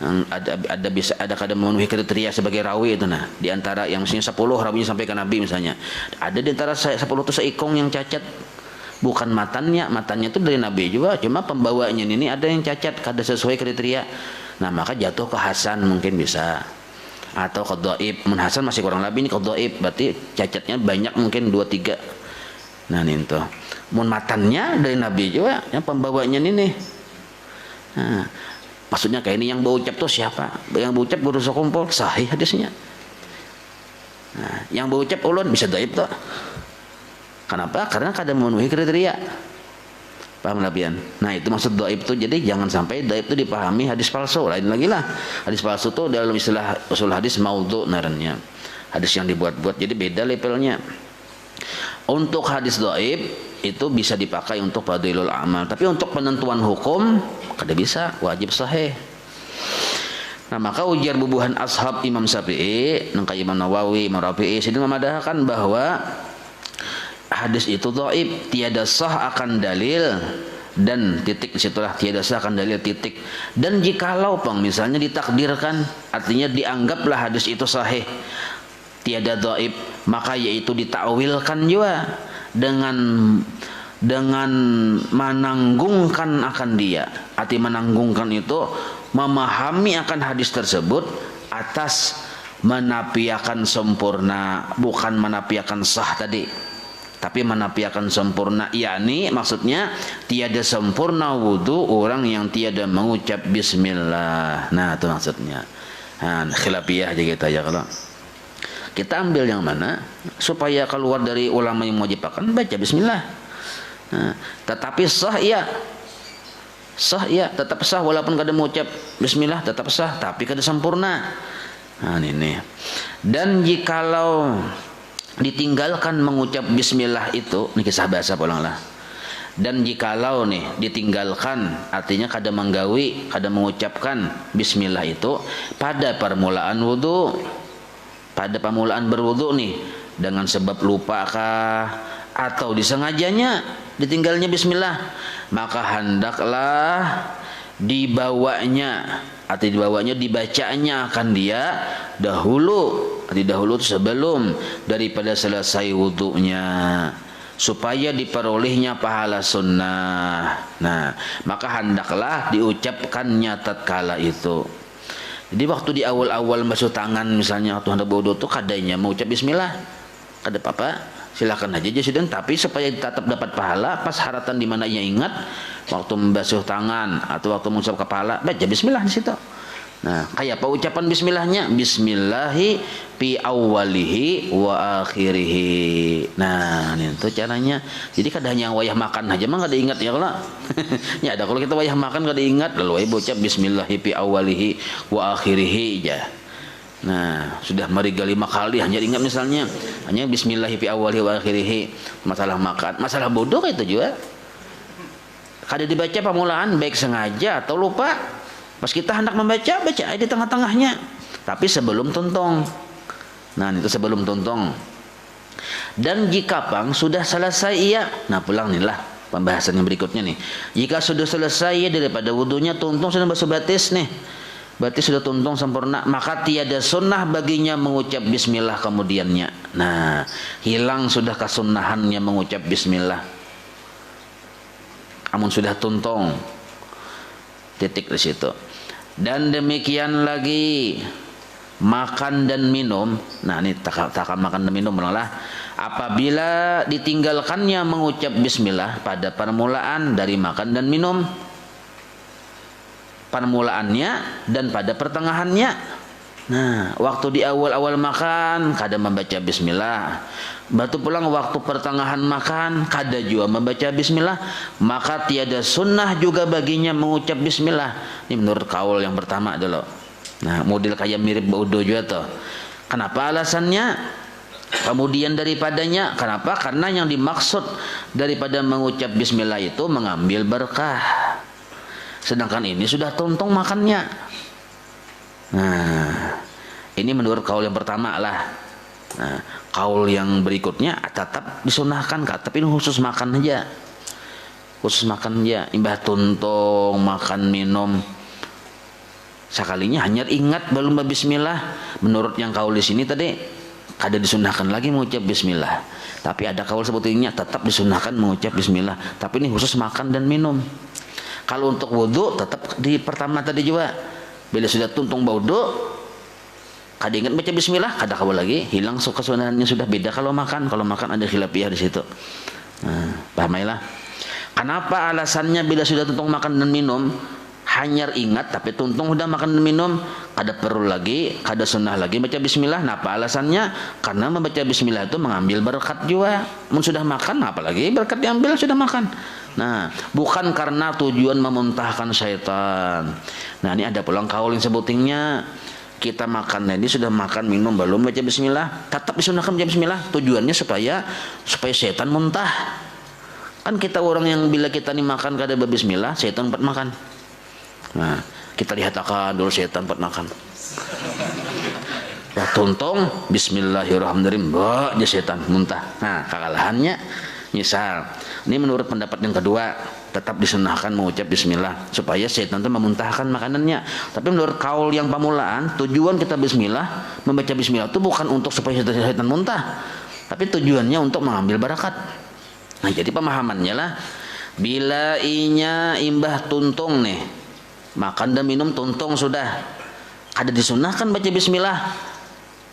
Ada kadang memenuhi kriteria sebagai rawi itu, nah di antara yang misalnya 10 rawinya sampai ke Nabi misalnya, ada di antara 10 itu seikong yang cacat, bukan matannya itu dari Nabi juga, cuma pembawanya ini ada yang cacat, kada sesuai kriteria. Nah maka jatuh ke hasan mungkin bisa, atau ke dhaif. Mun hasan masih kurang lebih, ini ke dhaif berarti cacatnya banyak, mungkin 2-3. Nah ini tuh mun matannya dari Nabi juga, yang pembawanya ini. Nah, maksudnya kayak ini yang berucap tuh siapa? Yang berucap guru sekumpul, sahih hadisnya. Nah, yang berucap ulun bisa dhaif tuh. Kenapa? Karena kadang memenuhi kriteria. Paham labian? Nah itu maksud dhaif itu. Jadi jangan sampai dhaif itu dipahami hadis palsu. Lain lagi lah. Hadis palsu itu dalam istilah usul hadis maudhu narannya. Hadis yang dibuat-buat. Jadi beda levelnya. Untuk hadis dhaif itu bisa dipakai untuk fadailul amal. Tapi untuk penentuan hukum kada bisa, wajib sahih. Nah maka ujar bubuhan ashab Imam Syafi'i, nangka Imam Nawawi, Imam Rafi'i, sedang memadahkan bahwa hadis itu dhaif, tiada sah akan dalil, dan titik, disitulah tiada sah akan dalil titik. Dan jikalau misalnya ditakdirkan, artinya dianggaplah hadis itu sahih, tiada dhaif, maka yaitu ditakwilkan juga dengan menanggungkan akan dia. Arti menanggungkan itu memahami akan hadis tersebut atas menafiakan sempurna, bukan menafiakan sah tadi, tapi menafiakan sempurna, yakni maksudnya tiada sempurna wudu orang yang tiada mengucap bismillah. Nah itu maksudnya. Nah, khilafiyah aja kita ya. Kalau kita ambil yang mana supaya keluar dari ulama yang mewajibkan baca bismillah. Nah, tetapi sah ya, tetap sah walaupun kada mengucap bismillah, tetap sah, tapi kada sempurna. Nah ini. Dan jikalau ditinggalkan mengucap bismillah itu, ini kisah bahasa pulang lah. Dan jikalau nih ditinggalkan, artinya kada menggawi, kada mengucapkan bismillah itu pada permulaan wudu, pada permulaan berwudu nih, dengan sebab lupa kah atau disengajanya ditinggalnya bismillah, maka hendaklah dibawanya, atau dibacanya akan dia dahulu sebelum daripada selesai wudunya, supaya diperolehnya pahala sunnah. Nah maka hendaklah diucapkannya tatkala itu. Jadi waktu di awal-awal basuh tangan misalnya waktu hendak berwudu tuh kadanya mau ucap bismillah, kada apa-apa, silakan aja sudah. Tapi supaya tetap dapat pahala, pas haratan di mana ia ingat waktu membasuh tangan atau waktu mengucap kepala, baca bismillah di situ. Nah, kayak apa ucapan bismillahnya? Bismillahi fi awwalihi wa akhirihi. Nah, itu caranya. Jadi kadang yang wayah makan aja mah kada ingat ya kalau. Ya ada kalau kita wayah makan kada ingat, lalu ucap bismillahi fi awwalihi wa akhirihi aja. Nah, sudah meriga 5 kali hanya ingat misalnya hanya bismillahi fi awwalihi wa akhirihi. Masalah makan, masalah bodoh itu juga. Kada dibaca permulaan baik sengaja atau lupa. Pas kita hendak membaca, baca di tengah-tengahnya. Tapi sebelum tuntong. Nah, itu sebelum tuntong. Dan jika sudah selesai ia, nah pulang nih lah pembahasan yang berikutnya nih. Jika sudah selesai ia daripada wudunya, tuntong sudah basuh batis nih. Batis sudah tuntong sempurna, maka tiada sunnah baginya mengucap bismillah kemudiannya. Nah, hilang sudah kesunnahannya mengucap bismillah. Amun sudah tuntong. Titik di situ. Dan demikian lagi makan dan minum. Nah ini takkan makan dan minum malah apabila ditinggalkannya mengucap bismillah pada permulaan dari makan dan minum, permulaannya dan pada pertengahannya. Nah waktu di awal-awal makan kada membaca bismillah, batu pulang waktu pertengahan makan kada juga membaca bismillah, maka tiada sunnah juga baginya mengucap bismillah. Ini menurut kaul yang pertama dulu. Nah model kayak mirip wudu juga tuh. Kenapa alasannya? Kemudian daripadanya, kenapa? Karena yang dimaksud daripada mengucap bismillah itu mengambil berkah. Sedangkan ini sudah tuntong makannya. Nah, ini menurut kaul yang pertama lah. Nah, kaul yang berikutnya tetap disunahkan Kak, tapi ini khusus makan aja. Khusus makan aja, imbah tuntung, makan minum. Sekalinya hanya ingat belum bismillah. Menurut yang kaul di sini tadi kada disunahkan lagi mengucap bismillah. Tapi ada kaul sebetulnya tetap disunahkan mengucap bismillah, tapi ini khusus makan dan minum. Kalau untuk wudu tetap di pertama tadi juga. Bila sudah tuntung wudu, kada ingat baca bismillah, kada kaul lagi, hilang kesunahannya sudah. Beda kalau makan. Kalau makan ada khilafiyah di situ. Nah, pahamilah. Kenapa alasannya bila sudah tuntung makan dan minum hanya ingat, tapi tuntung sudah makan dan minum kada perlu lagi, kada sunnah lagi baca bismillah. Kenapa alasannya? Karena membaca bismillah itu mengambil berkat juga. Mun sudah makan apalagi berkat diambil sudah makan. Nah, bukan karena tujuan memuntahkan syaitan. Nah, ini ada pulang kaul yang sebutingnya kita makan tadi sudah makan minum belum baca bismillah, tetap disunahkan baca bismillah. Tujuannya supaya syaitan muntah. Kan kita orang yang bila kita nih makan kada berbismillah, setan empat makan. Nah, kita lihat akan dulu setan empat makan. Ya tuntung bismillahirrahmanirrahim, dia setan muntah. Nah, kekalahannya misal, ini menurut pendapat yang kedua, tetap disunahkan mengucap bismillah supaya setan itu memuntahkan makanannya. Tapi menurut kaul yang pamulaan, tujuan kita bismillah, membaca bismillah itu bukan untuk supaya setan muntah, tapi tujuannya untuk mengambil barakat. Nah, jadi pemahamannya lah, bila inya imbah tuntung nih, makan dan minum tuntung sudah, ada disunahkan baca bismillah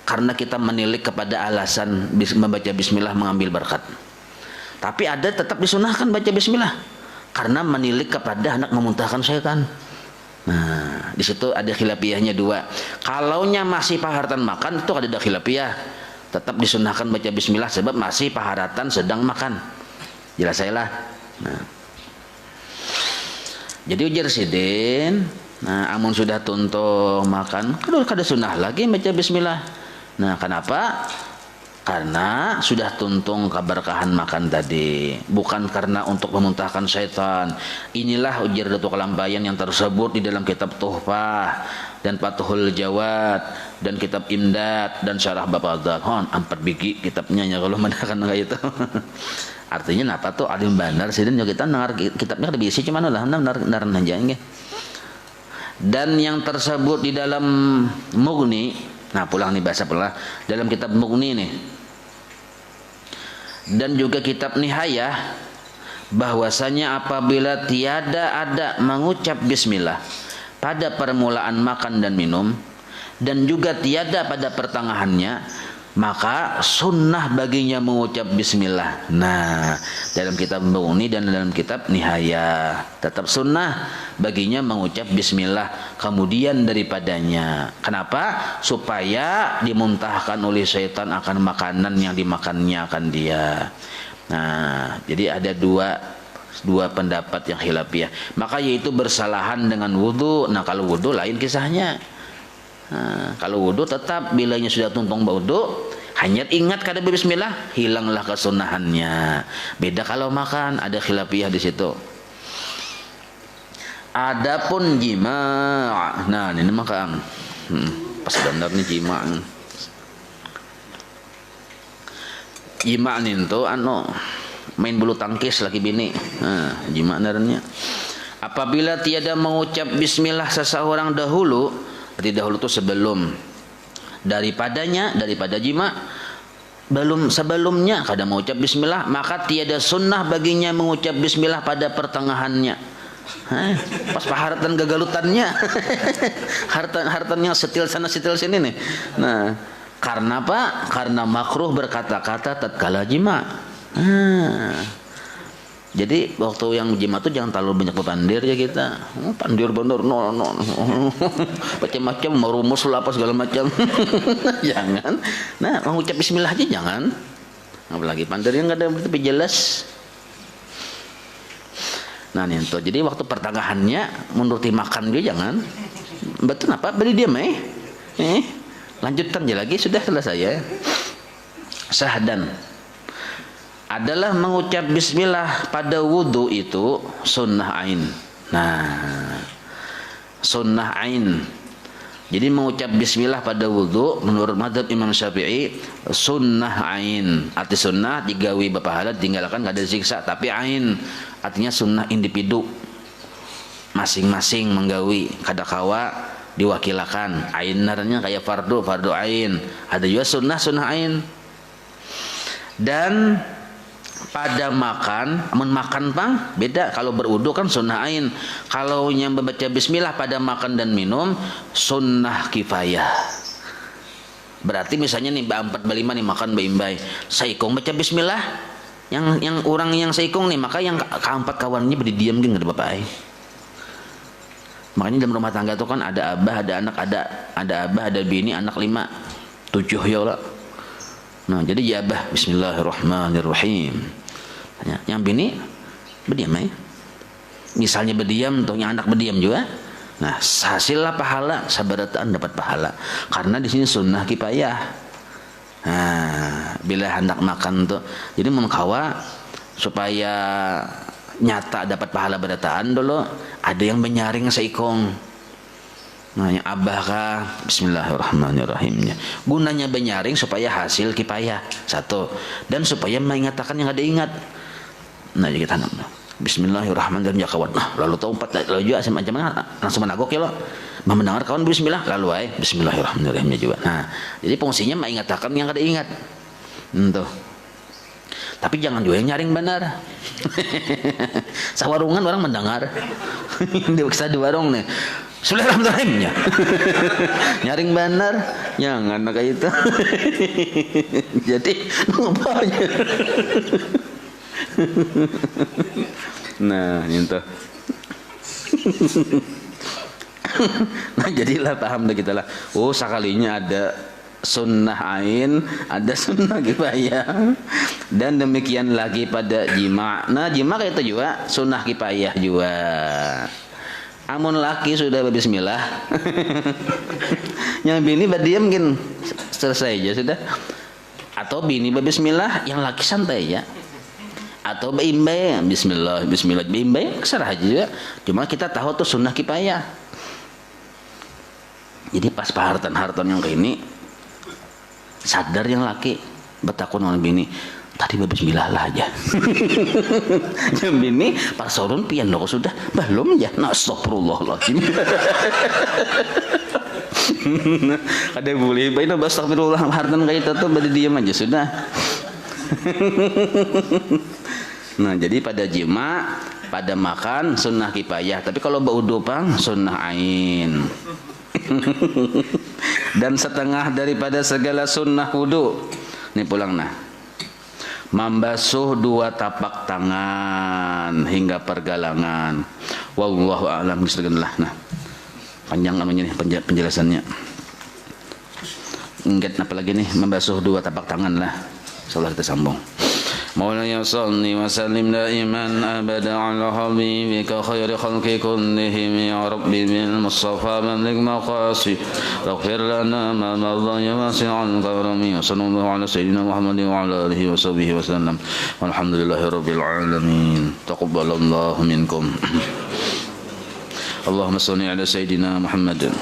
karena kita menilik kepada alasan membaca bismillah mengambil berkat. Tapi ada tetap disunahkan baca bismillah karena menilik kepada hendak memuntahkan syaitan. Nah, di situ ada khilafiyahnya dua. Kalaunya masih paharatan makan itu ada khilafiyah, tetap disunahkan baca bismillah sebab masih paharatan sedang makan. Jelas saya lah. Nah, jadi ujar sidin. Nah, amun sudah tuntung makan, kada sunnah lagi baca bismillah. Nah, kenapa? Karena sudah tuntung keberkahan makan tadi, bukan karena untuk memuntahkan syaitan. Inilah ujar Datuk Kalampayan yang tersebut di dalam kitab Tuhfah dan Fathul Jawad dan kitab Imdad dan Syarah Bapadat. 4 biji kitabnya ya kalau mendakan kayak itu. Artinya apa tuh alim bandar sidin juga kita dengar kitabnya ada bisi cuman lah benar aja nggih. Dan yang tersebut di dalam Mughni, nah pulang nih bahasa pula dalam kitab Mughni nih. Dan juga kitab Nihayah bahwasanya apabila tiada ada mengucap bismillah pada permulaan makan dan minum dan juga tiada pada pertengahannya, maka sunnah baginya mengucap bismillah. Nah, dalam kitab Mughni dan dalam kitab Nihayah tetap sunnah baginya mengucap bismillah kemudian daripadanya. Kenapa? Supaya dimuntahkan oleh syaitan akan makanan yang dimakannya akan dia. Nah, jadi ada dua pendapat yang khilafiyah. Maka yaitu bersalahan dengan wudu. Nah, kalau wudu lain kisahnya. Nah, kalau wudu tetap bilanya sudah tuntung wudu, hanya ingat kada bismillah, hilanglah kesunahannya. Beda kalau makan, ada khilafiyah di situ. Adapun jima', nah ini maka pas benar nih jima'. Jima' nih tuh main bulu tangkis lagi bini. Nah, jima' naranya. Apabila tiada mengucap bismillah seseorang dahulu, berarti dahulu itu sebelum daripada jima, belum sebelumnya kada mengucap bismillah, maka tiada sunnah baginya mengucap bismillah pada pertengahannya. Pas paharatan gagalutannya hartannya setil sana setil sini nih. Nah, karena apa? Karena makruh berkata-kata tatkala jima. Jadi waktu yang jima tuh jangan terlalu banyak berpandir ya kita. Pandir bener no. Macam-macam mau rumus lah apa segala macam. Jangan. Nah, mengucap bismillah aja jangan. Apalagi pandirnya enggak ada tapi jelas. Nah, itu. Jadi waktu pertengahannya menuruti makan dia jangan. Betul apa? Beri diam lanjutkan aja lagi sudah selesai ya. Sahdan adalah mengucap bismillah pada wudu itu sunnah ain. Nah, sunnah ain Jadi mengucap bismillah pada wudu menurut mazhab Imam Syafi'i sunnah ain. Arti sunnah digawi berpahala, tinggalkan gak ada siksa, tapi ain artinya sunnah individu. Masing-masing menggawi kadakawa diwakilakan. Ain artinya kayak fardu ain. Ada juga sunnah ain. Dan pada makan pang beda. Kalau berwudu kan sunnah ain, kalau yang membaca bismillah pada makan dan minum sunnah kifayah. Berarti misalnya nih ba 4 ba 5 nih makan ba imbay saikong baca bismillah, yang orang yang saikong nih, maka yang keempat kawannya berdiam geng ada bapak. Makanya dalam rumah tangga tuh kan ada abah, ada anak, ada abah, ada bini, anak 5 7 ya Allah. Nah, jadi ya abah bismillahirrahmanirrahim. Yang bini berdiam ya. Misalnya berdiam, untuk yang anak berdiam juga. Nah, hasillah pahala, sabarataan dapat pahala. Karena di sini sunnah kifayah. Nah, bila hendak makan tuh, jadi memkawa supaya nyata dapat pahala berataan dulu, ada yang menyaring seikong. Nah, yang abah kah bismillahirrahmanirrahim. Gunanya menyaring supaya hasil kifayah satu, dan supaya mengingatkan yang ada ingat. Nah, jadi kita bismillahirrahmanirrahim ya kawan. Nah, lalu tahu 4 lalu juga macam mana langsung menagok ya lo. Mendengar kawan bismillah lalu ay bismillahirrahmanirrahim juga. Nah, jadi fungsinya mengingatkan yang ada ingat. Tuh. Tapi jangan juga yang nyaring benar. Sawarungan orang mendengar. Dia bisa di warung nih. Bismillahirrahmanirrahim. Nyaring benar, jangan kayak itu. Jadi ngapanya? Nah, itu. Nah, jadilah paham dah kita lah. Oh, sekalinya ada sunnah ain, ada sunnah kifayah. Dan demikian lagi pada jima'. Nah, jima' itu juga sunnah kifayah juga. Amun laki sudah bismillah. Yang bini berdiam mungkin selesai aja sudah. Atau bini bismillah, yang laki santai ya. Atau bimbai bismillah bimbai serah aja. Cuma kita tahu tuh sunnah kifayah. Jadi pas pahartan yang kayak ini sadar yang laki bertakun oleh bini, tadi bismillah lah aja. Yang bini pas sorun pian lo sudah belum ya. Nah, astagfirullahaladzim. Ada boleh baik nah astagfirullah hartan kayak itu tuh badi diam aja sudah. Nah, jadi pada jima, pada makan sunnah kifayah, tapi kalau baudu pang sunnah ain. Dan setengah daripada segala sunnah wudu. Ini pulang nah. Membasuh 2 tapak tangan hingga pergelangan. Wallahu a'lam bishawab. Nah, panjang anunya nih penjelasannya. Ingat apa lagi nih, membasuh 2 tapak tangan lah. Insyaallah kita sambung. مولاي صل وسلم دائما ابدا على حبيبك خير خلق كلهم يا ربي بالمصطفى مملك مقاصد اغفر لنا ما مضى يا واسع الكرم وصلى الله على سيدنا محمد وعلى اله وصحبه وسلم والحمد لله رب العالمين تقبل الله منكم اللهم صل على سيدنا محمد